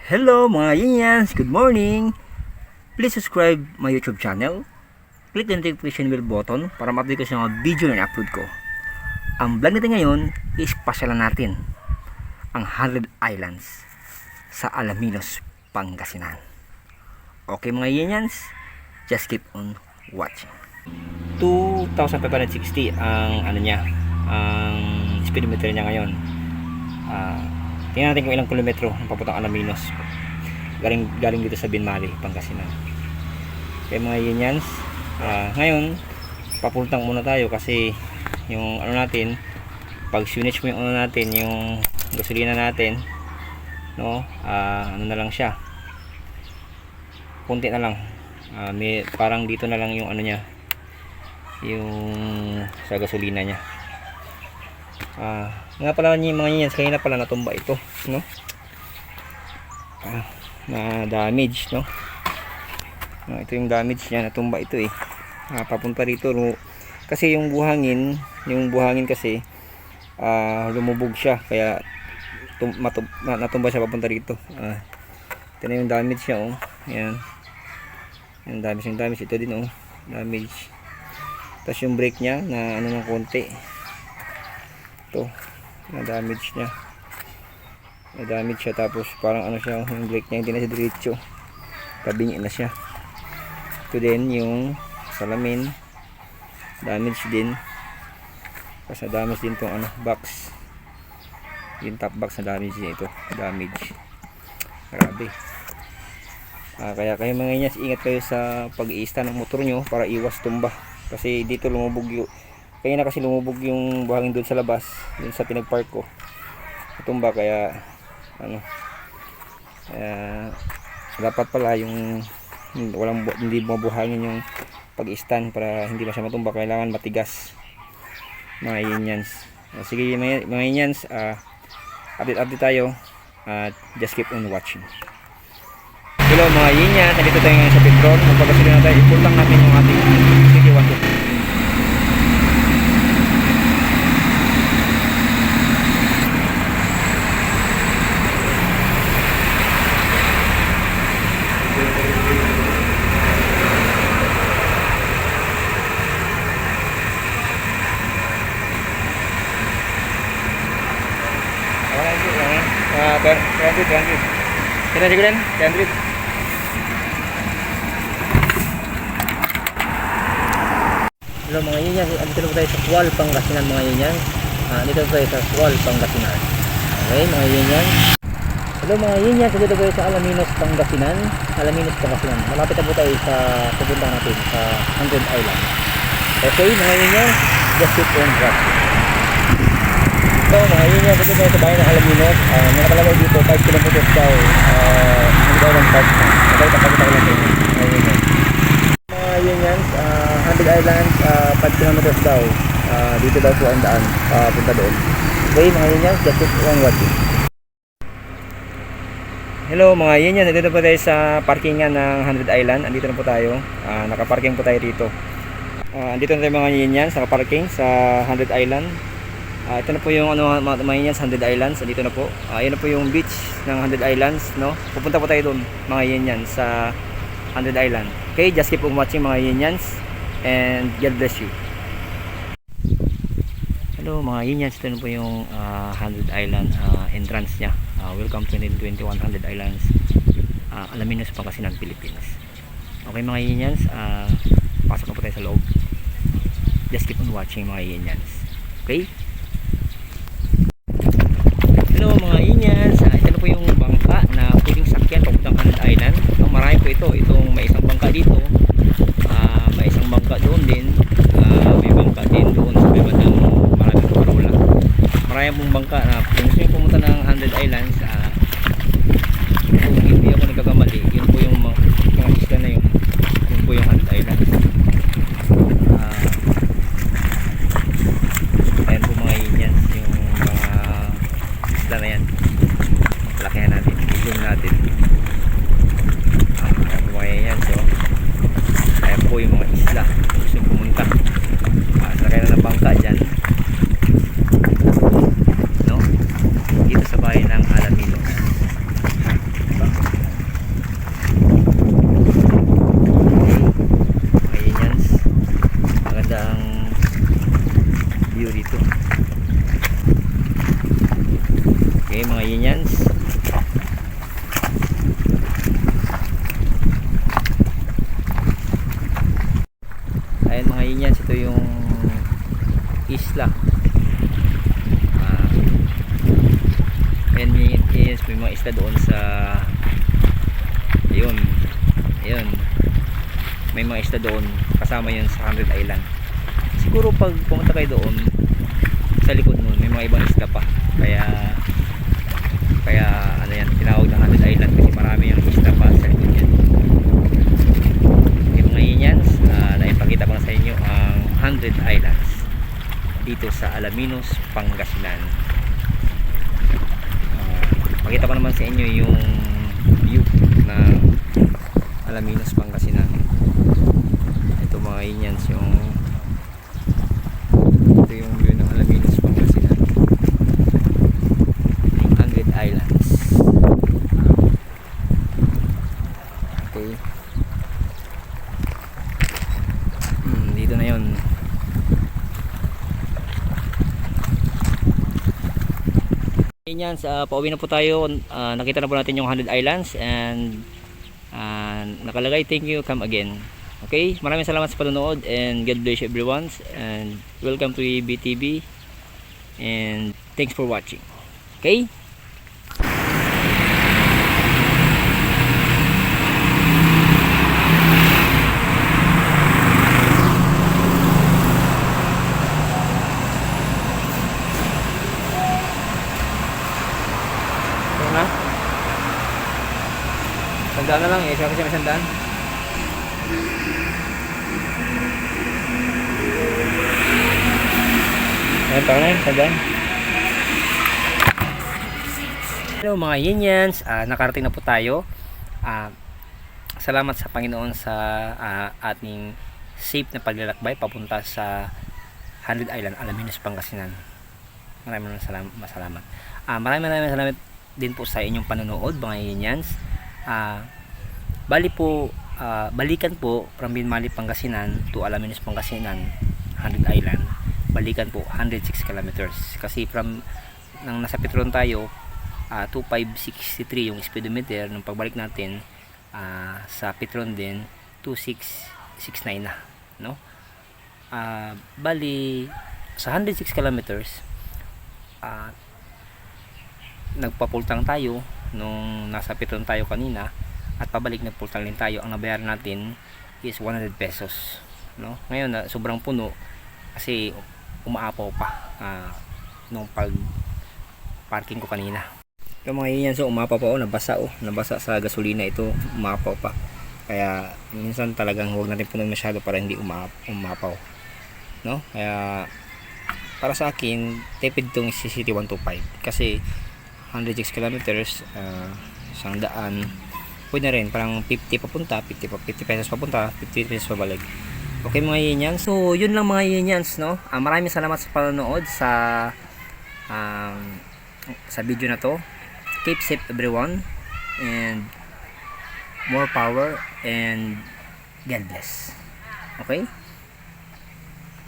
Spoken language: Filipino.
Hello mga Yinyans! Good morning! Please subscribe my YouTube channel. Click the notification bell button para ma-update ko sa mga video na i-upload ko. Ang vlog natin ngayon is pasyalan natin ang 100 Islands sa Alaminos, Pangasinan. Okay mga Yinyans, just keep on watching. 2,560 ang ano niya, ang speedometer niya ngayon. Tingnan natin kung ilang kilometro ang papuntang Alaminos. Galing dito sa Binmali, Pangasinan. Okay mga Yinyans, ngayon papuntang muna tayo kasi yung ano natin, pag switch mo yung ano natin, yung gasolina natin, no, ano na lang siya, konti na lang, parang dito na lang yung ano niya, yung sa gasolina niya. Nga pala mga Yinyans, kanina pala natumba ito, no, na damage, no. Ito yung damage niya, natumba ito papunta rito kasi yung buhangin kasi lumubog siya, kaya natumba siya papunta rito. Ito na yung damage niya, ayan, yung damage ito din, damage. Tapos yung brake niya na ano ng konti, ito na damage niya, tapos parang ano siya, yung brake niya hindi na siya diretso, tabingi na siya. Ito din yung salamin, damage din, kasi damage din tong ano, box, yung top box na damage din ito, grabe. Kaya kayo mga Yinyans, ingat kayo sa pag-i-ista ng motor nyo para iwas tumba, kasi dito lumubog yung kaya na, kasi lumubog yung buhangin doon sa labas, doon sa pinagpark ko, tumba. Kaya ano, dapat pala yung hindi mabuhangin yung pag-stand para hindi siya matumba, kailangan matigas mga Yinyans. Sige mga Yinyans, update tayo, just keep on watching. Hello mga Yinyans, nandito tayo ngayon sa Petron. Magpagasolina tayo, i-pull lang natin yung ating CK1 300. Hello mga Yinyans, dito na tayo sa Sual, Pangasinan mga Yinyans. Dito tayo sa Sual, Pangasinan. Okay mga Yinyans. Hello mga Yinyans, dito tayo sa Alaminos, Pangasinan. Malapit na po tayo sa pupuntahan natin sa 100 Island. Okay mga Yinyans, just keep on watching. So mga Yinyans, dito tayo sa bayan ng Alaminos. Nakalagay dito 5 kilometers daw, hindi daw ng park na. Okay, tapos tayo lang dito mga Yinyans. Mga Yinyans, 100 Islands, 5 kilometers daw, dito daw po ang daan punta doon. Okay mga Yinyans, just keep on watching. Hello mga Yinyans, dito po tayo sa parkingan ng 100 Island. Andito na po tayo, nakaparking po tayo dito. Andito na tayo mga Yinyans, nakaparking sa 100 Island. Ito na po yung ano, mga Yinyans, 100 Islands. Andito na po, ayan na po yung beach ng 100 Islands, no? Pupunta po tayo doon mga Yinyans sa 100 Island. Okay, just keep on watching mga Yinyans, and God bless you. Hello mga Yinyans, ito na po yung 100 Island entrance nya. Welcome to 2021 100 Islands, Alaminos, Pangasinan, Philippines. Okay mga Yinyans, pasok na po tayo sa loob. Just keep on watching mga Yinyans. Okay. Hello mga Yinyans, ito na po yung bangka na pwedeng sakyan papuntang 100 Island. Marami po itong may isang bangka dito, may isang bangka doon din, may bangka din doon sa bandang maraming parola. Marami pong bangka na kung gusto nyo pumunta ng 100 Islands, kung hindi ako nagkakamali, yun po yung mga isla na yun po yung 100 Islands. Ayan po mga Yinyans, yung mga isla na yan. Lakihan natin, i-zoom natin. Ayan, so ayan po yung mga isla kung gusto nyo pumunta. Sakay na ng bangka dyan, no? isla doon sa yun, ayun, may mga isla doon kasama yun sa 100 Island. Siguro pag pumunta kayo doon sa likod nun may mga ibang isla pa, kaya ano yan, tinawag na 100 Island kasi marami yung isla pa sa likod yan. Yung mga Indians, naipakita ko na sa inyo ang 100 Islands dito sa Alaminos, Pangasinan. Pakita ko naman sa inyo yung view ng Alaminos, Pangasinan. Ito mga Indians, ito yung view ng Alaminos, Pangasinan, 100 Islands. Okay, dito na yun. Yan, pauwi na po tayo. Nakita na po natin yung 100 Islands and nakalagay thank you, come again. Okay, maraming salamat sa panonood and God bless everyone and welcome to BTV and thanks for watching. Okay. Sandaan na lang eh, siya kasi may sandaan. Ayan, parang na yun, sandaan. Hello mga Indians, nakarating na po tayo. Salamat sa Panginoon sa ating safe na paglalakbay papunta sa 100 Island, Alaminos, Pangasinan. Maraming salamat. Maraming salamat din po sa inyong panonood mga Indians. Balikan po from Binmali, Pangasinan to Alaminos, Pangasinan, 100 Island. Balikan po 106 kilometers kasi from nang nasa Petron tayo 2563 yung speedometer, nung pagbalik natin sa Petron din 2669 na, no? Bali sa 106 kilometers nagpapultang tayo nung nasa Petron tayo kanina at pabalik nagpultang din tayo. Ang nabayaran natin is 100 pesos, no? Ngayon sobrang puno kasi umaapaw pa nung pag parking ko kanina. Yung mga yan, so umapaw pa, nabasa sa gasolina ito, umapaw pa. Kaya minsan talagang huwag natin punuin masyado para hindi umapaw, no? Kaya para sa akin tipid tong CCT 125 kasi 106 kilometers, 100, pwede na rin, parang 50 papunta, 50 pesos papunta, 50 pesos pabalik. Okay mga Yinyans, so yun lang mga Yinyans, no? Maraming salamat sa panonood sa video na to. Keep safe everyone and more power and God bless. Okay?